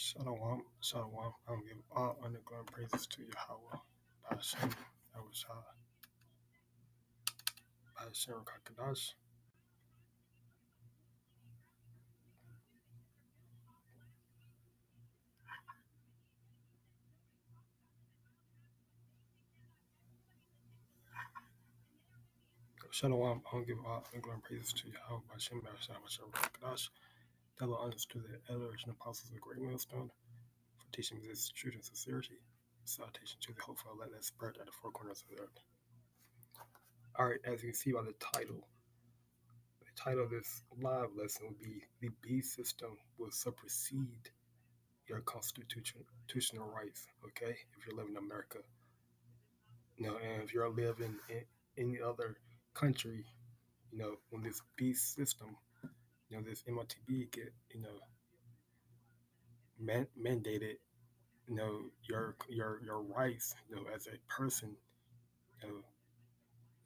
Shalom, Shalom. I will give all honor, glory, and praises to Yahawah, BAHASHAM, RAWCHAA, BAHASHAM, QADASH. Shalom. I will give all honor, glory, and praises to Yahawah, BAHASHAM, RAWCHAA, QADASH. Double honors to the elders and apostles of the great millstone for teaching this truth and sincerity. Salutation to the hopeful let that spread at the four corners of the earth. All right, as you can see by the title of this live lesson will be "The Beast System Will Supersede Your Constitutional Rights." Okay, if you're living in America, and if you're living in any other country, when this beast system, this MOTB get, mandated, your rights, as a person, you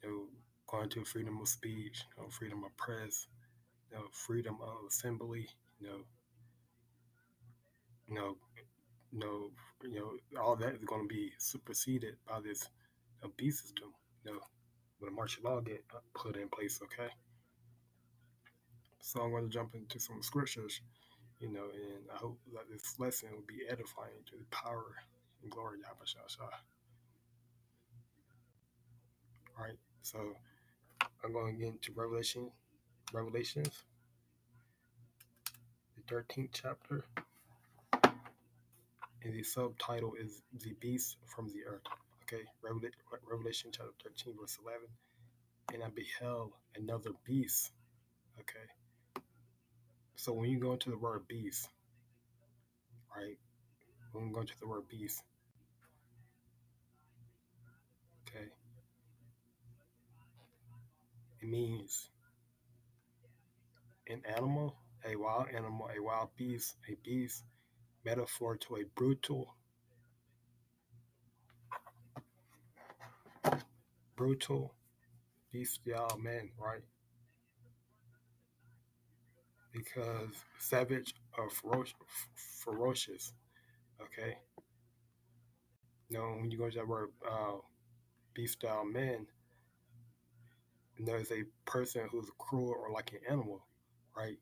know, going to freedom of speech, freedom of press, freedom of assembly, you know, you know, all that is going to be superseded by this beast system, when the martial law get put in place. Okay, so I'm going to jump into some scriptures, and I hope that this lesson will be edifying to the power and glory of YAHAWASHI. All right, so I'm going to get into Revelations, the 13th chapter, and the subtitle is "The Beast from the Earth." Okay, Revelation chapter 13, verse 11. And I beheld another beast. Okay, so when you go into the word beast, right? When we go into the word beast, okay, it means an animal, a wild animal, a wild beast, a beast, metaphor to a brutal, bestial man, right? Because savage or ferocious, okay? When you go to that word bestial man, there's a person who's cruel or like an animal, right?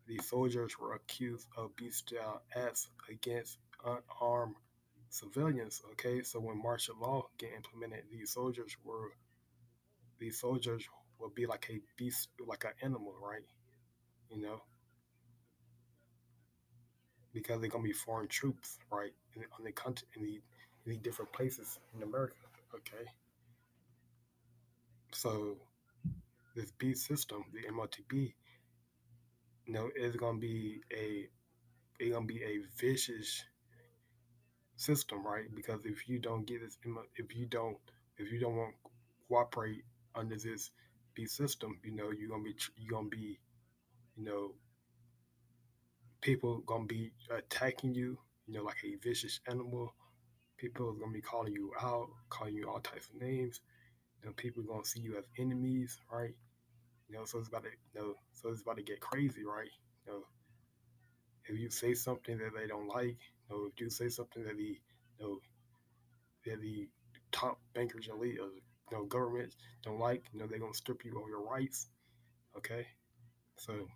The soldiers were accused of bestial acts against unarmed civilians. Okay, so when martial law get implemented, these soldiers will be like a beast, like an animal, right? You know, because they're gonna be foreign troops, right, on the country, in the different places in America. Okay, so this beast system, the MOTB, is gonna be a vicious system, right? Because if you don't get this, if you don't want to cooperate under this beast system, you're gonna be, you know, people gonna be attacking you, like a vicious animal. People are gonna be calling you out, calling you all types of names. People are gonna see you as enemies, right? So it's about to, so it's about to get crazy, right? You know, if you say something that they don't like, if you say something that the top bankers and leaders, governments don't like, they're gonna strip you of your rights. Okay, so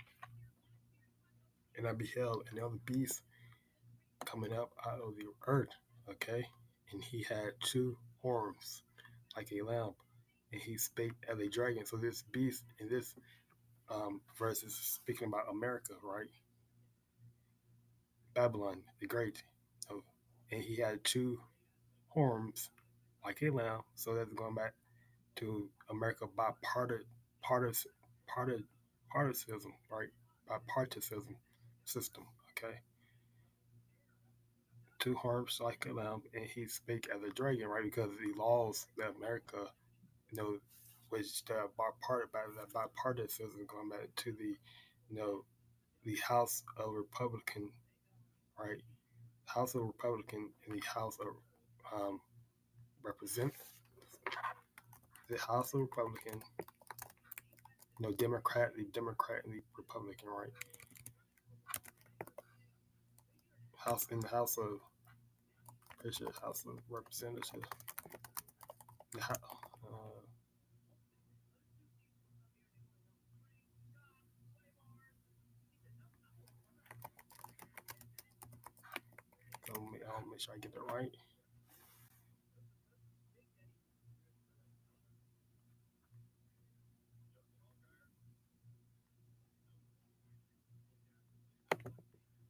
and I beheld another beast coming up out of the earth. Okay, and he had two horns like a lamb, and he spake as a dragon. So this beast in this verse is speaking about America, right? Babylon the Great. And he had two horns like a lamb. So that's going back to America by partisanship, right? Bipartisan system, okay? Two horns like a lamb, and he spake as a dragon, right? Because the laws that America, which bipartisan going back to the House of Republican, right? House of Republican and the House of Represent the House of Republican, the Democrat and the Republican, right? House in the House of House of Representatives. The, I'll make sure I get that right.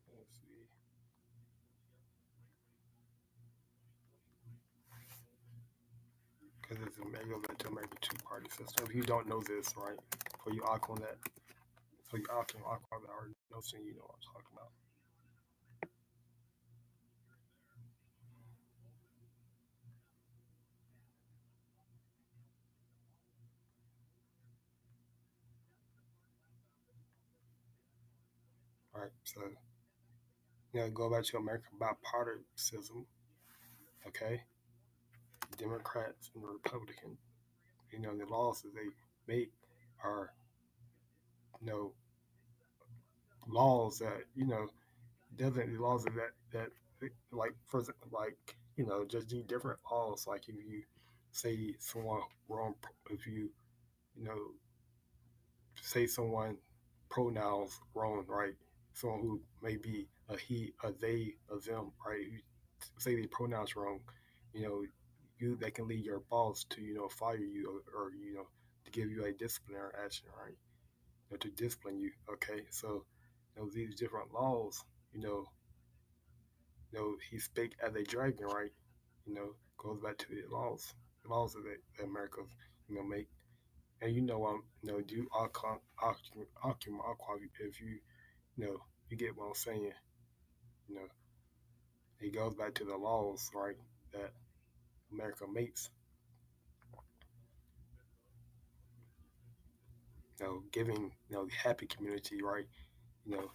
Let's see. Because it's a goes back to American two-party system. If you don't know this, right, for you Aqua that, so you Aqua that already know, so you know what I'm talking about. Right. So go back to American bipartisanship. Okay, Democrats and Republicans. The laws that they make are you laws that doesn't the laws that like for like just do different laws. Like if you say someone wrong, if you know say someone pronouns wrong, right? Someone who may be a he, a they, a them, right? You say the pronouns wrong, you know, that can lead your boss to fire you or to give you a disciplinary action, right? To discipline you. Okay, so these different laws, you know, he spake as a dragon, right? Goes back to the laws that America's make. And do aqua if you get what I'm saying. You know, it goes back to the laws, right, that America makes. Giving the happy community, right? You know,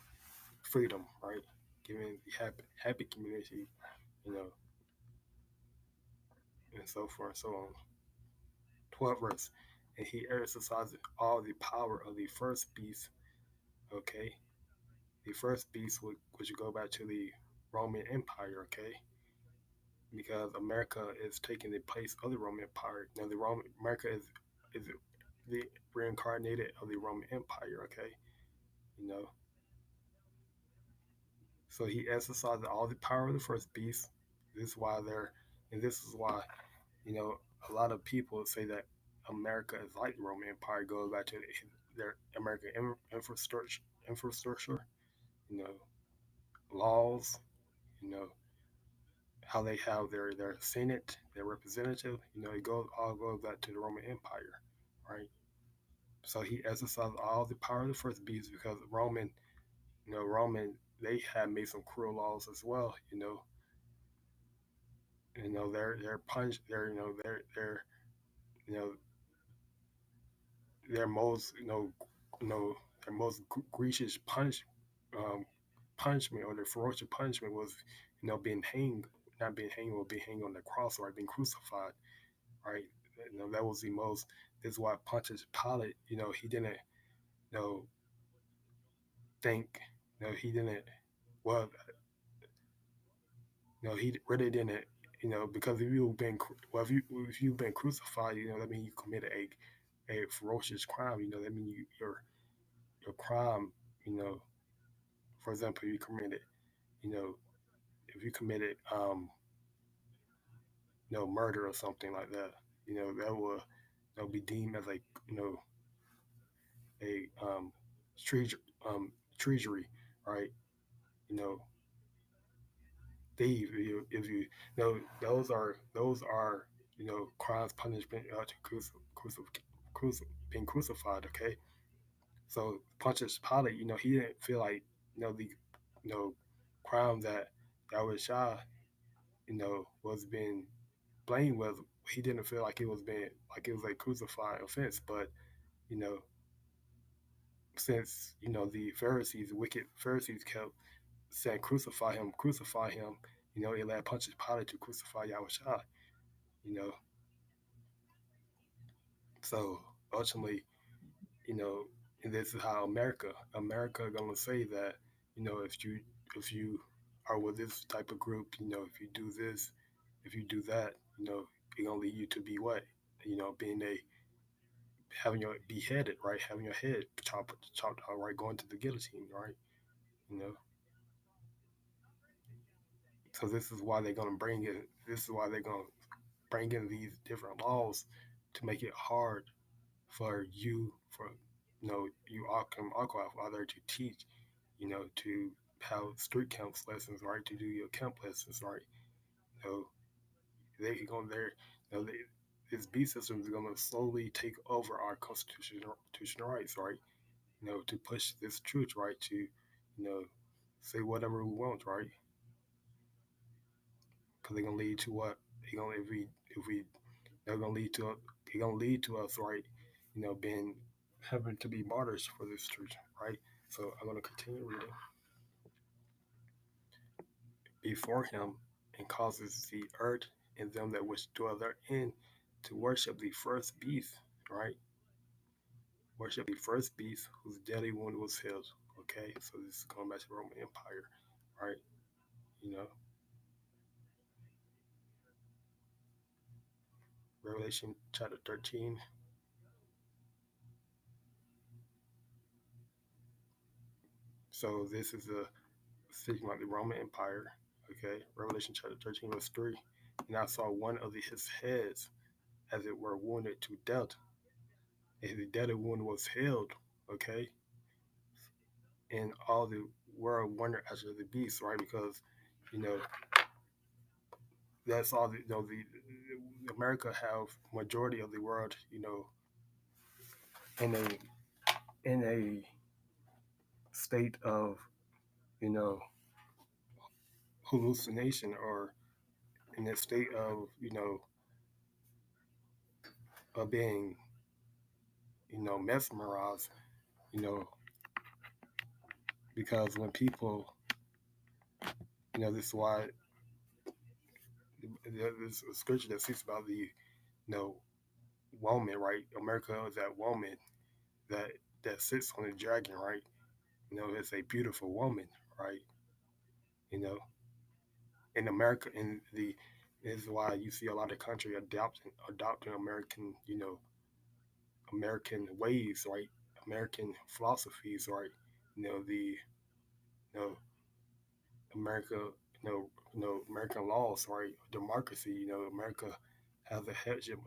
freedom, right? Giving the happy community, you know, and so forth and so on. 12 verse. And he exercises all the power of the first beast. Okay, the first beast would go back to the Roman Empire. Okay, because America is taking the place of the Roman Empire. Now, the Roman America is the reincarnated of the Roman Empire. Okay, you know, so he exercised all the power of the first beast. This is why they're, and this is why you know a lot of people say that America is like the Roman Empire. Goes back to their American infrastructure, infrastructure. You know, laws. You know, how they have their senate, their representative. It goes back to the Roman Empire, right? So he exercised all the power of the first beast because Roman, they had made some cruel laws as well. Their punch, you know their most you know their most egregious um, punishment or their ferocious punishment was being hanged, not being hanged, or being hanged on the cross or being crucified, right? That was the most. This is why Pontius Pilate, he didn't, you know, think, he didn't. Well, he really didn't, because if you've been, well, if you've been crucified, that means you committed a ferocious crime. That means your crime, you know, for example, you committed, you know, if you committed, murder or something like that, that will, be deemed as a treacher, treasury, right? You know, thief. If you know those are crimes punishment to being crucified. Okay, so Pontius Pilate, he didn't feel like the crime that Yahweh was being blamed with. He didn't feel like it was being like it was a crucified offense, but you know since the Pharisees, wicked Pharisees, kept saying crucify him, it led Pontius Pilate to crucify Yahushua, you know. So ultimately, you know, and this is how America gonna say that, if you are with this type of group. If you do this, if you do that, it's gonna lead you to be what? Being a having your beheaded, right? Having your head chopped out, right? Going to the guillotine, right? You know. So this is why they're gonna bring in. This is why they're gonna bring in these different laws to make it hard for you, for you alcohol father to teach, to have street camps lessons, right? To do your camp lessons, right? You know, they going there. They, this B system is going to slowly take over our constitutional rights, right? To push this truth, right? To say whatever we want, right? Because they're gonna lead to what? They're gonna if we they're gonna lead to they're gonna lead to us, right? Being having to be martyrs for this truth, right? So I'm gonna continue reading. Before him, and causes the earth and them that which dwell therein to worship the first beast, right? Worship the first beast whose deadly wound was healed. Okay, so this is going back to the Roman Empire, right? You know, Revelation chapter 13. So this is a speaking about the Roman Empire. Okay, Revelation chapter 13, verse 3. And I saw one of his heads, as it were, wounded to death, and his deadly wound was healed. Okay, and all the world wondered after the beast, right? Because you know that's all the America have majority of the world, in a state of you know hallucination, or in a state of being mesmerized, you know because when people, this is why there's a scripture that speaks about the know woman, right? America is that woman that sits on the dragon, right? It's a beautiful woman, right? You know, in America, in the this is why you see a lot of country adopting American, American ways, right? American philosophies, right? The America, American laws, right? Democracy, America has a headship.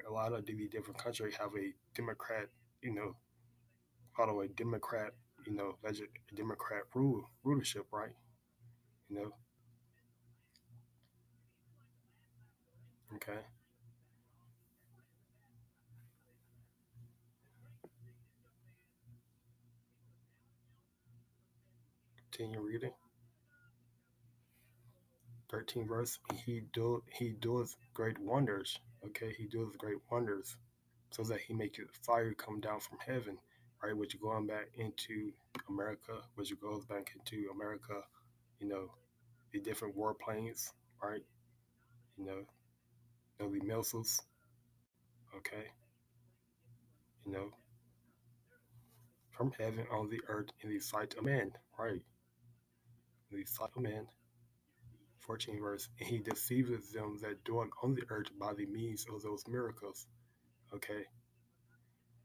A lot of the different countries have a Democrat, you know, follow a Democrat, Democrat rulership, right? You know, okay. Continue reading. 13 verse. He does great wonders. Okay, he does great wonders, so that he makes fire come down from heaven, right? Which going back into America, which goes back into America, you know, the different warplanes, right? You know, the missiles, okay, you know, from heaven on the earth in the sight of man, right? In the sight of man. 14 verse, and he deceiveth them that dwell on the earth by the means of those miracles, okay,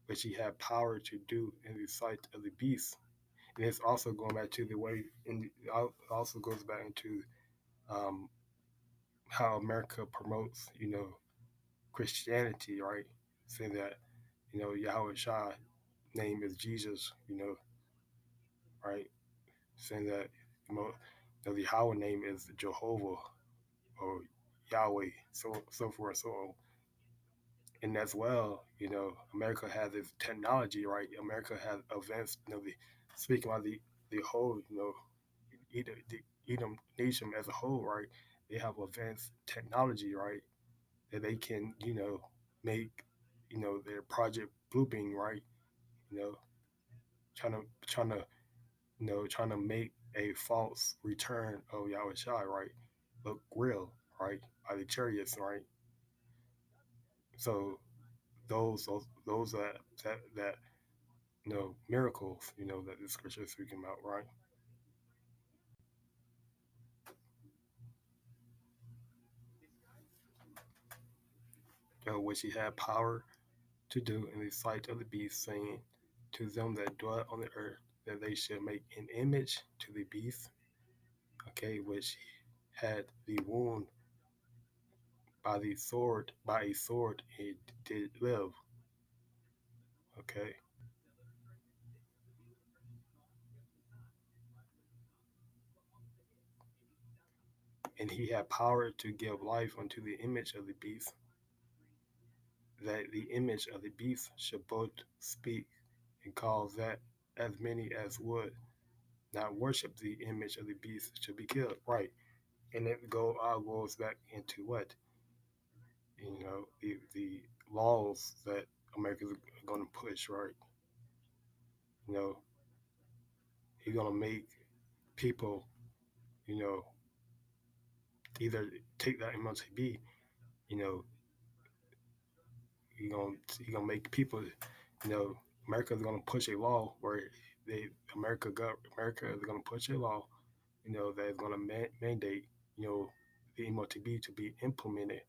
which he had power to do in the sight of the beast. And it's also going back to the way, and also goes back into um, how America promotes, Christianity, right? Saying that, YAHAWASHI name is Jesus, right? Saying that, the Yahweh name is Jehovah or Yahweh, so forth, so on. And as well, America has its technology, right? America has advanced, speaking about the whole, Edom nation as a whole, right? They have advanced technology, right? That they can, make, their project blueprint, right? You know, trying to, trying to make a false return of Yahweh Shai, right? Look real, right? By the chariots, right? So those that miracles, that the scripture is speaking about, right? which he had power to do in the sight of the beast, saying to them that dwell on the earth that they should make an image to the beast, okay, which had the wound by a sword it did live, okay. And he had power to give life unto the image of the beast, that the image of the beast should both speak and cause that as many as would not worship the image of the beast should be killed. Right. And it goes back into what? The laws that America's gonna push, right? You know, he's gonna make people, you know, either take that MLTB, you know, he gonna make people, America's gonna push a law where they America is gonna push a law, that is gonna mandate, the MLTB to be implemented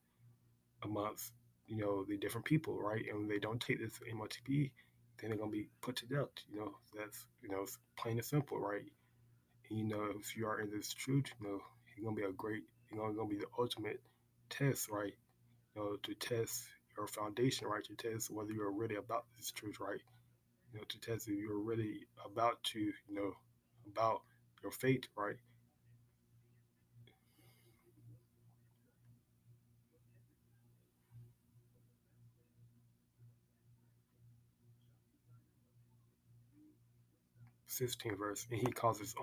amongst, the different people, right? And when they don't take this MLTB, then they're gonna be put to death. That's it's plain and simple, right? And, if you are in this truth, you're gonna be a great, gonna be the ultimate test, right? To test your foundation, right? To test whether you're really about this truth, right? To test if you're really about to, about your faith, right? 16th verse, and he causes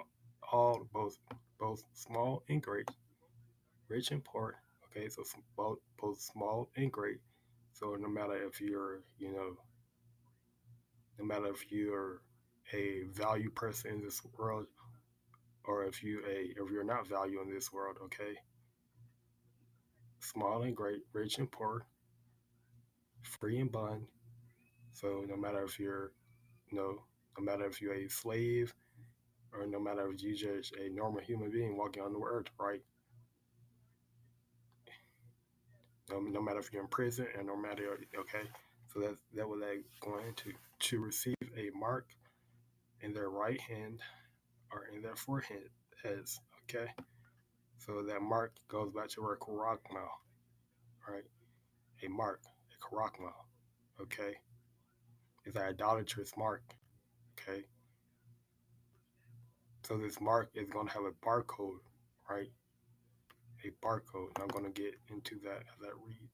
all, both small and great, rich and poor. Okay, so both small and great. So no matter if you're, no matter if you're a value person in this world, or if you're not value in this world, okay, small and great, rich and poor, free and bond. So no matter if you're, no matter if you're a slave, or no matter if you're just a normal human being walking on the earth, right? No matter if you're in prison, and no matter, okay. So that what they're going to receive a mark in their right hand or in their forehead as, okay. So that mark goes back to where karakma, right? A mark, a karakma, okay. It's an idolatrous mark, okay. So this mark is going to have a barcode, right? A barcode. I'm going to get into that as I read.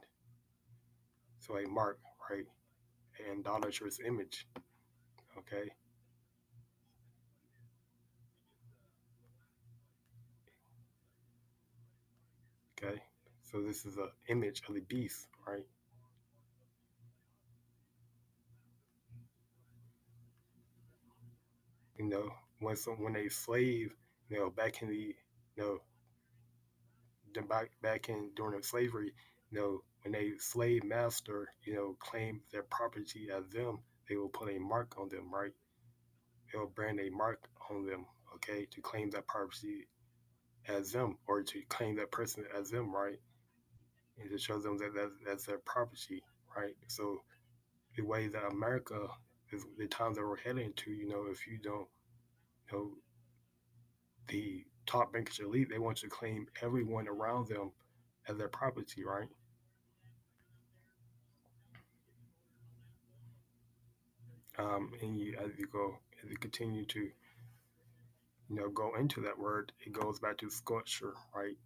So a mark, right? An idolatrous image, okay. Okay. So this is an image of the beast, right? You know, when a slave, back in know, back in during the slavery, when a slave master, claimed their property as them, they will put a mark on them, right? They'll brand a mark on them, okay, to claim that property as them, or to claim that person as them, right? And to show them that that's their property, right? So the way that America is, the times that we're heading to, if you don't, you know, the top bankers elite, they want to claim everyone around them as their property, right? And as you continue to, go into that word, it goes back to sculpture, right?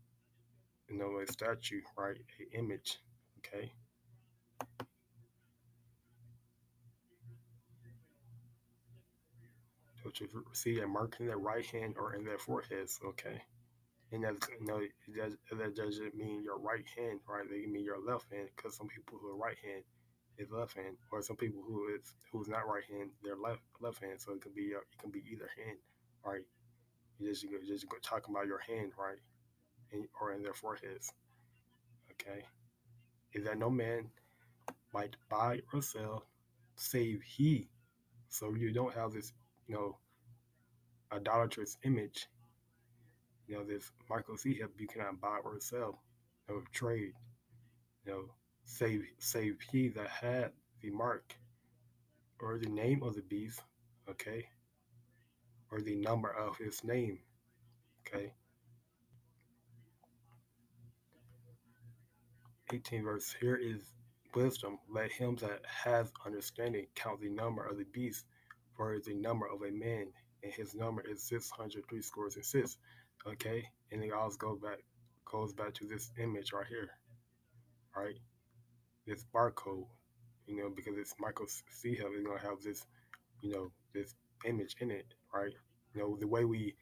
A statue, right? A image, okay? So to see a mark in their right hand or in their foreheads, okay? And that's, that doesn't mean your right hand, right? They mean your left hand, because some people who are right hand is left hand, or some people who's not right hand, they're left hand. So it can be either hand, right? You just go talking about your hand, right? Or in their foreheads, okay? Is that no man might buy or sell, save he. So you don't have this, you know, idolatrous image. This Michael C. Hip, you cannot buy or sell, trade, you know. save he that had the mark, or the name of the beast, okay, or the number of his name, okay. 18 verse, here is wisdom. Let him that has understanding count the number of the beast, for it is the number of a man, and his number is 603 scores and six. Okay, and it also goes back to this image right here, right? This barcode, because it's Michael C. Hub is gonna have this, this image in it, right? The way we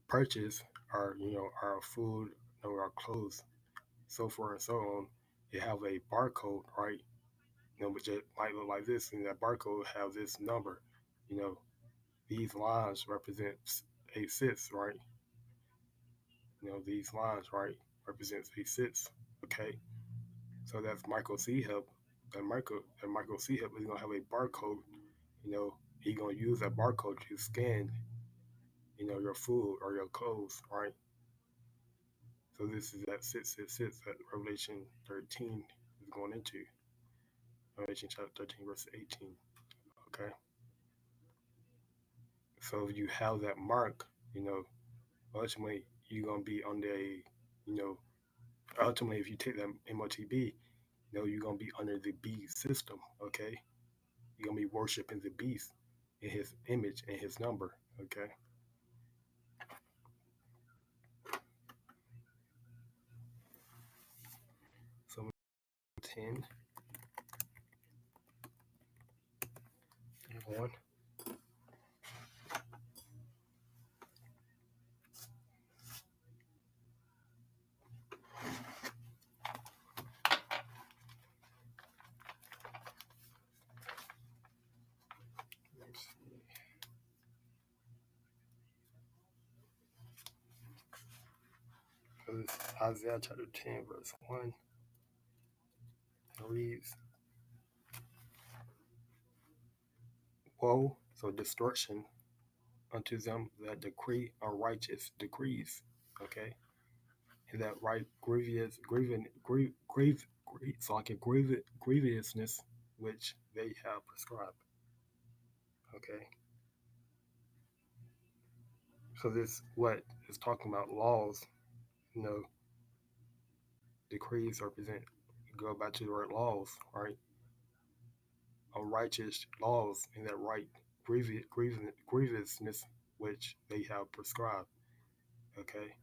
purchase our food, our clothes, so forth and so on, it have a barcode, right? Which it might look like this, and that barcode have this number. You know, these lines represent a six, right? These lines, right, represents a six. Okay, so that's Michael C. Hub. That Michael C. Hub is gonna have a barcode. He gonna use that barcode to scan, your food or your clothes, right? So this is that 666 that Revelation 13 is going into. Revelation chapter 13, verse 18. Okay. So if you have that mark, ultimately you're gonna be under a, you know, ultimately if you take that MOTB, you're gonna be under the beast system. Okay. You're gonna be worshiping the beast in his image and his number. Okay. So 10, one. Let's see. So this is Isaiah chapter 10, verse 1. It reads, woe, so destruction unto them that decree unrighteous decrees. Okay. And that right so like a grievousness which they have prescribed. Okay. So this what is talking about laws, you know, decrees represent, go back to the word laws, right? Unrighteous laws and that right grievousness which they have prescribed. Okay.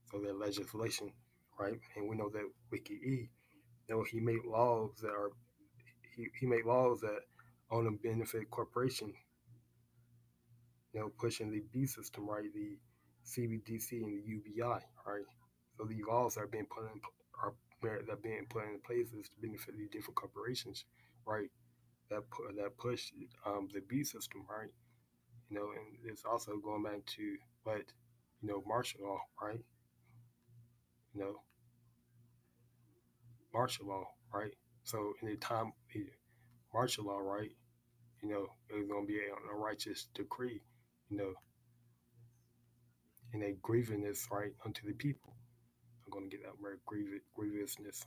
So their legislation, right? And we know that Wiki E, he made laws that are he made laws that only benefit corporation, pushing the B system, right? The CBDC and the UBI, right? So these laws are being put in are that being put in place is to benefit the different corporations, right? That push the B system, right? And it's also going back to what martial law, right? You know, martial law, right? So in the time martial law, right? It's going to be an unrighteous decree, you know, and a grievousness, right, unto the people. I'm going to get that word grievousness.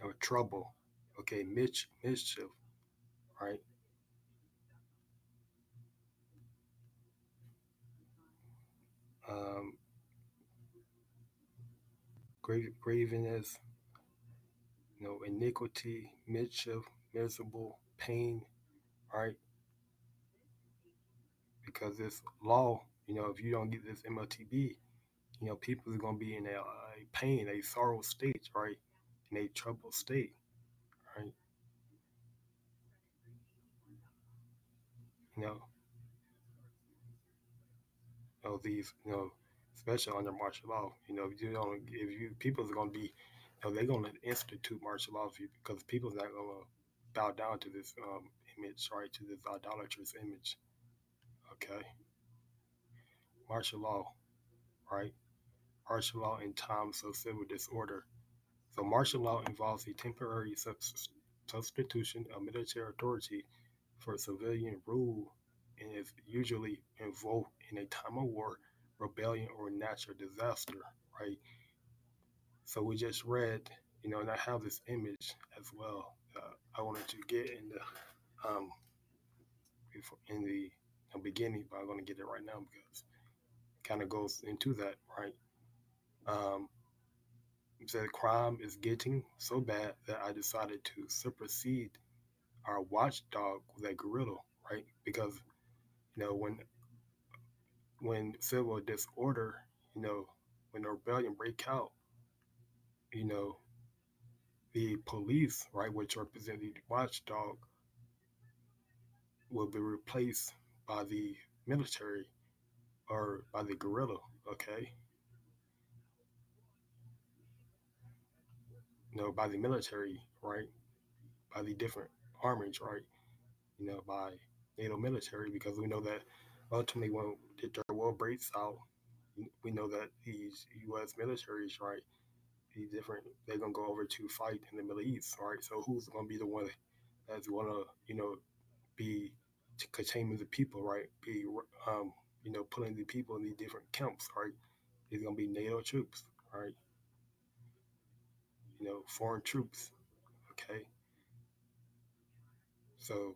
Or trouble. Okay, mischief, right? Um, grievousness, iniquity, mischief, miserable, pain, right? Because this law, if you don't get this MLTB, people are going to be in a pain, a sorrow state, right? In a troubled state, right? You know, these, especially under martial law, if you don't, if you people are going to be, they're going to institute martial law because people's not going to bow down to this image, right? To this idolatrous image. Okay, martial law, right? Martial law in times of civil disorder. So martial law involves the temporary substitution of military authority for civilian rule and is usually invoked in a time of war, rebellion, or natural disaster, right? So we just read, and I have this image as well. I wanted to get um, in the beginning, but I'm going to get it right now because it kind of goes into that, right? Um, it said crime is getting so bad that I decided to supersede our watchdog with a gorilla, right? Because when civil disorder, you know, when the rebellion break out, you know, the police, right, which represent the watchdog, will be replaced by the military or by the guerrilla, okay? By the military, right? By the different armies, right? By NATO military, because we know that ultimately when the third war breaks out, we know that these U.S. militaries, right, these different, they're gonna go over to fight in the Middle East, right? So who's gonna be the one that's gonna, be containing the people, right? Be, putting the people in the different camps, right? It's gonna be NATO troops, right? Foreign troops, okay? So,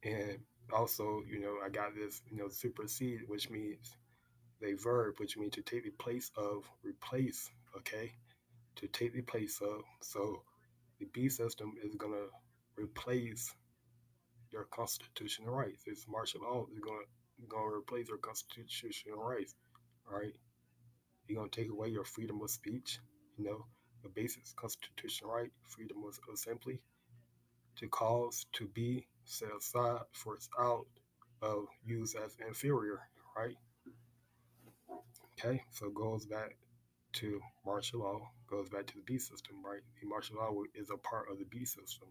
and also, I got this, supersede, which means a verb, which means to take the place of, replace, okay? To take the place of. So the B system is gonna replace your constitutional rights. This martial law is gonna replace your constitutional rights, right? You're gonna take away your freedom of speech, the basic constitutional right, freedom of assembly, to cause, to be, set aside, forced out of, used as inferior, right? Okay, so it goes back to martial law, goes back to the B system, right? The martial law is a part of the B system,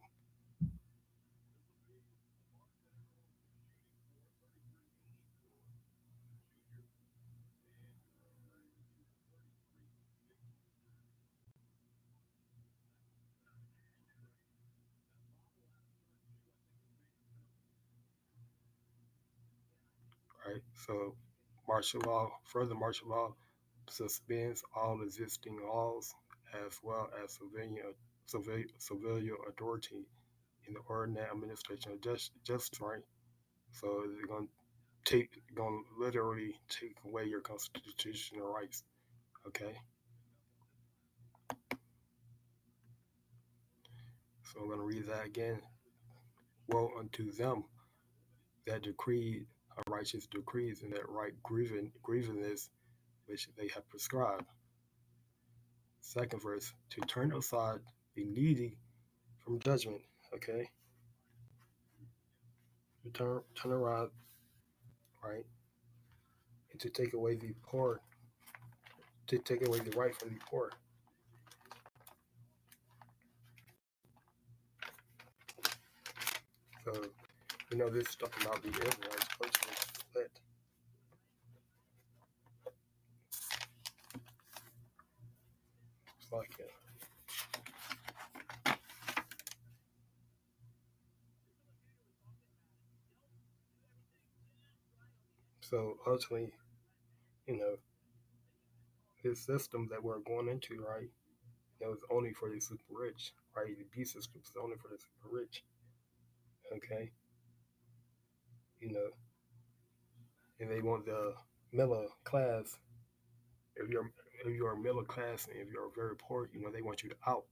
right? So further martial law suspends all existing laws as well as civilian authority in the ordinary administration of justice, right? So they're going to literally take away your constitutional rights. Okay, so I'm going to read that again. Woe unto them that decreed righteous decrees and that right grievousness which they have prescribed. Second verse, to turn aside the needy from judgment. Okay, to turn around, right, and to take away the poor, to take away the right from the poor. So this stuff about the Israelites personally split. It's like so ultimately, you know, this system that we're going into, right, is only for the super rich, right? The B system is only for the super rich. Okay, you know, and they want the middle class. If you're middle class and if you're very poor, they want you to out,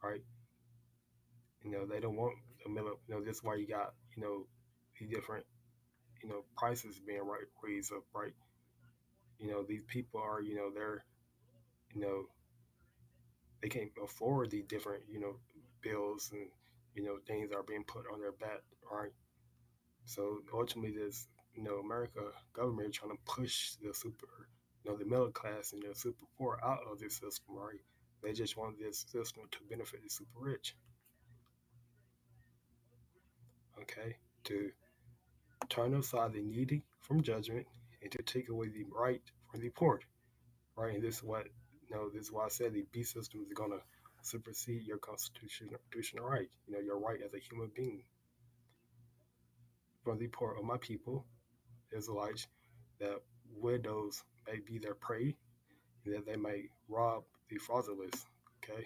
right? They don't want the middle. That's why you got the different prices being raised up, right? These people are they're you know they can't afford the different bills and things are being put on their back, right? So ultimately, this America government trying to push the super the middle class and the super poor out of this system, right? They just want this system to benefit the super rich, okay? To turn aside the needy from judgment and to take away the right from the poor, right? And this is what this is why I said the B system is gonna supersede your constitutional right, your right as a human being. For the poor of my people, Israelites, that widows may be their prey, and that they may rob the fatherless. Okay,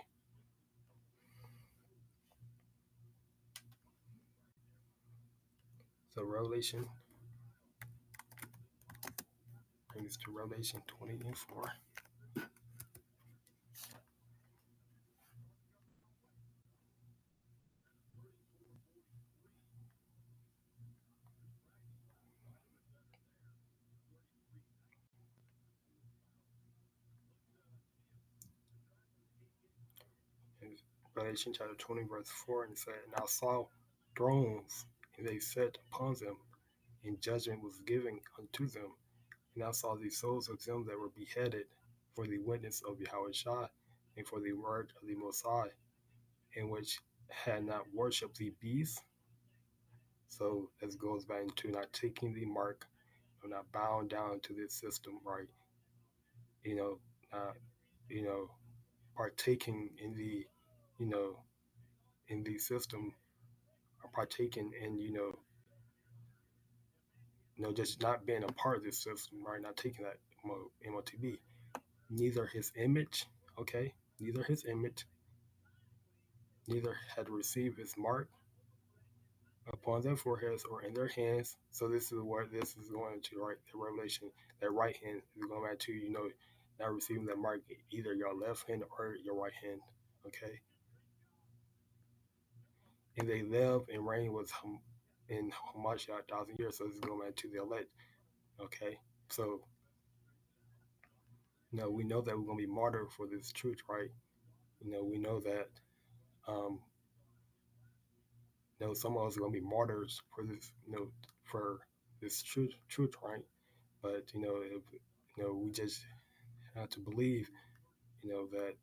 so Revelation brings to Revelation 20 and 4. In Revelation chapter 20, verse 4, and it said, And I saw thrones, and they sat upon them, and judgment was given unto them. And I saw the souls of them that were beheaded for the witness of YAHAWASHI, and for the word of the Most High, in which had not worshipped the beast. So this goes back into not taking the mark, not bowing down to this system, right? You know, not, you know, partaking in you know, in the system, or partaking in, just not being a part of this system, right? Not taking that MOTB. Neither his image, okay, neither his image, neither had received his mark upon their foreheads or in their hands. So this is what this is going to, right? The revelation, that right hand is going back to, not receiving that mark, either your left hand or your right hand. Okay. And they live and reign with him in Hamashiach 1,000 years. So this is going back to the elect. Okay. So we know that we're gonna be martyred for this truth, right? We know that um, some of us are gonna be martyrs for this, for this truth, right? But if, we just have to believe, that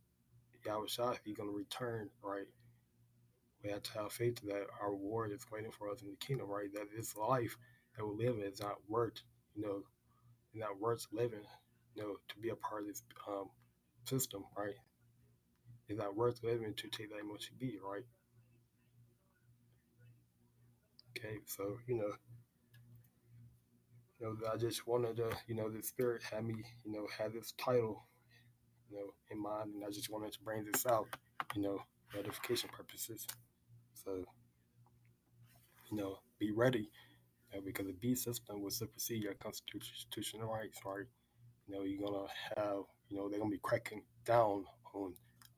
Yahweh Shai, he's gonna return, right? We have to have faith that our reward is waiting for us in the kingdom, right? That this life that we live in is not worth, you know, not worth living, to be a part of this system, right? It's not worth living to take that emotion be, right? Okay, so I just wanted to, the spirit had me, have this title, in mind, and I just wanted to bring this out, you know, notification purposes. So, be ready, because the B system will supersede your constitutional rights, right? You're gonna have, they're gonna be cracking down on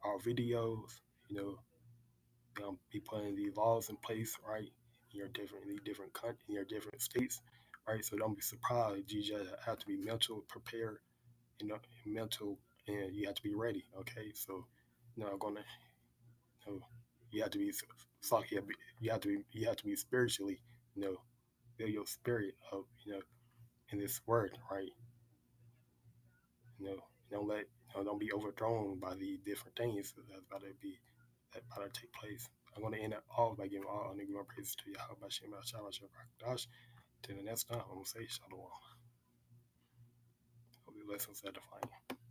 our videos, you know, they're gonna be putting the laws in place, right? In your different states, right? So don't be surprised. You just have to be mental prepared, mental, and you have to be ready. Okay, so I'm gonna, you know, you have to be so you have to be spiritually, build your spirit up, in this word, right? You know, don't let, don't be overthrown by the different things that about to take place. I'm going to end it off by giving all honor and praise to Yahweh, Shem, Shalom, QADASH. Till the next time, I'm going to say Shalom. Hope the lessons edifying.